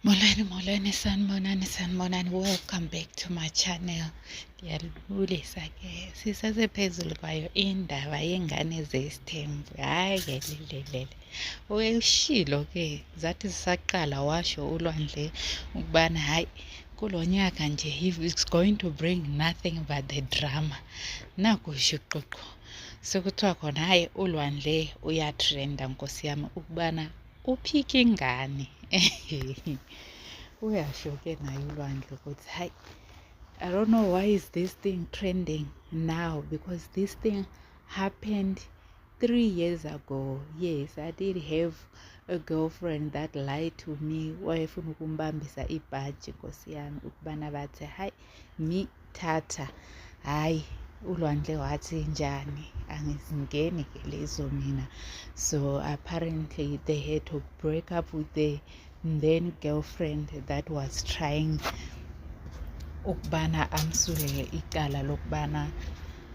Molweni sanibonani, welcome back to my channel. Ndiyalibulisa ke sisesephezulu kwayo indaba yeengane zesithembu. Hayi ke lelele ushilo ke zathi zisaqala washo uLwandle ukubana hayi kulo nyaka nje it's going to bring nothing but the drama. Nakusho iqoqo sekuthiwa khona hayi uLwandle uyatrenda nkosi yami ukubana uphike ingane. Uyasho ke naye uLwandle ukuthi hayi, I don't know why is this thing trending now, because this thing happened 3 years ago. Yes, I did have a girlfriend that lied to me. Wayefuna ukumbambisa ibhaji nkosi yami ukubana bathi hayi mi thatha. Hayi uLwandle wathi njani, angizingeni ke lezo mina. So apparently they had to break up with the then girlfriend that was trying ukubana amsulele icala lokubana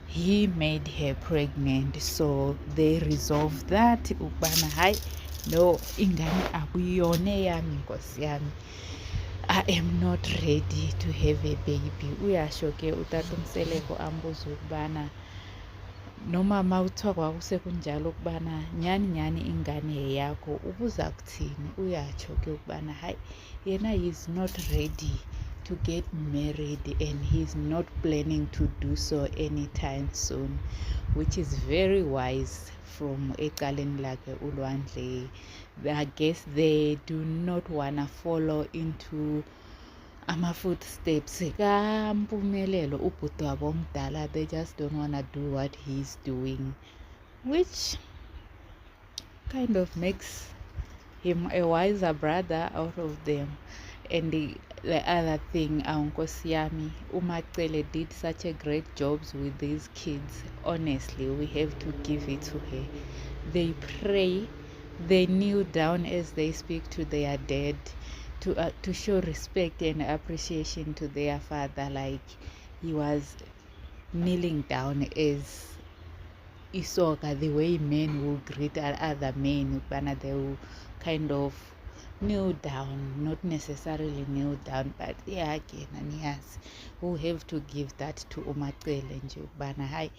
he made her pregnant. So they resolved that ukubana hayi no, ingane akuyona eyami nkosi yami, I am not ready to have a baby. Uyasho ke utata uMseleko ambuza ukubana noma mawuthiwa kwakusekunjalo ukubana nyani ingane yakho ubuza kuthini. Uyatsho ke ukubana hayi yena is not ready to get married and he's not planning to do so anytime soon, which is very wise from ecaleni lakhe uLwandle. I guess they do not wanna follow into ama-footsteps kaMpumelelo ubhuti wabo omdala. They just don't wanna do what he's doing, which kind of makes him a wiser brother out of them. And the other thing, Nkosi Yami, uMacele did such a great job with these kids. Honestly, we have to give it to her. They pray, they kneel down as they speak to their dad, to show respect and appreciation to their father, like he was kneeling down as Isoka, the way men will greet other men. They will kind of kneel down, not necessarily kneel down, but yeah, again, and yes, we'll have to give that to uMacele nje ukubana hayi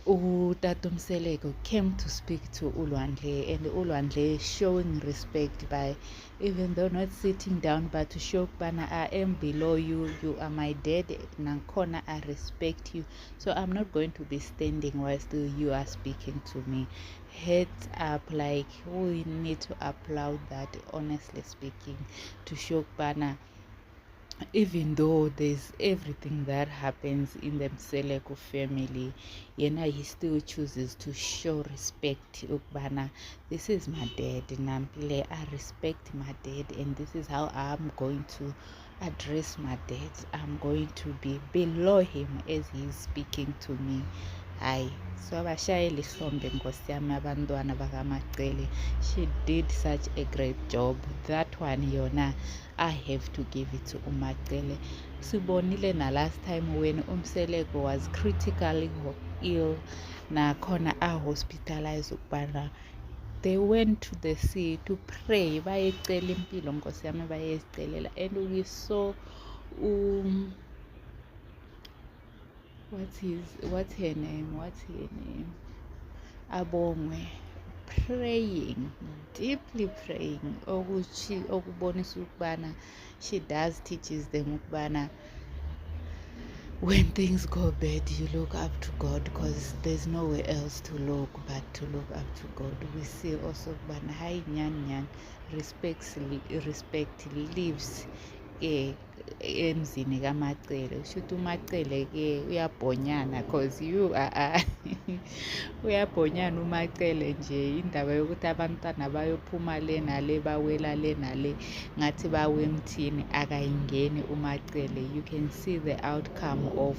uTata uMseleko came to speak to uLwandle, and uLwandle showing respect by, even though not sitting down, but to show ukubana I am below you, you are my dad, nakhona I respect you, so I'm not going to be standing whilst you are speaking to me. Heads up, like we need to applaud that, honestly speaking, to show ukubana even though there's everything that happens in the Mseleko family, he still chooses to show respect. Ukbana, this is my dad, Nampile, I respect my dad, and this is how I'm going to address my dad. I'm going to be below him as he's speaking to me. Hayi, so abashayeli ihlombe nkosi yami abantwana bakaMacele. She did such a great job. That one yona, I have to give it to uMacele. Sibonile na last time when uMseleko was critically ill, nakhona hospitalized ukubana they went to the sea to pray, bayecela impilo nkosi yami, bayezicelela. And we saw what's her name Abongwe praying, deeply praying, okubonisa ukubana she does teaches them ukubana when things go bad, you look up to God, because there's nowhere else to look but to look up to God. We see also ukubana hayi nyan respect lives emzini kaMacele. Ushuthi uMacele ke uyabhonyana, cause you are uyabhonyana uMacele nje, indaba yokuthi abantwana bayophuma le nale bawela le nale ngathi bawe emthini akayingeni uMacele. You can see the outcome of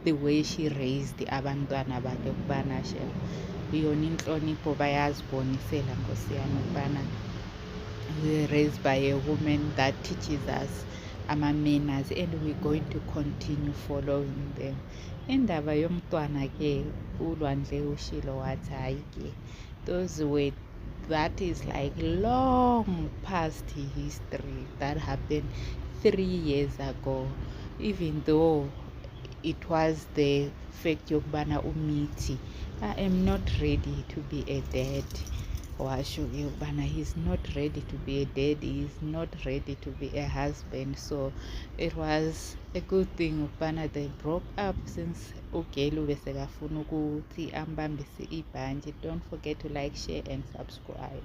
the way she raised abantwana bakhe ukubana yona inhlonipho bayazibonisela nkosi yami ukubana we were raised by a woman that teaches us ama-manners, and we're going to continue following them. Indaba yomntwana ke uLwandle ushilo wathi hayi ke, those were that is like long past history that happened 3 years ago, even though it was the fact yokubana umithi. I am not ready to be a dad. Washo yokubana he's not ready to be a dad, he's not ready to be a husband. So it was a good thing ukubana they broke up, since ugelu besekafuna ukuthi ambambise ibhanji. Don't forget to like, share and subscribe.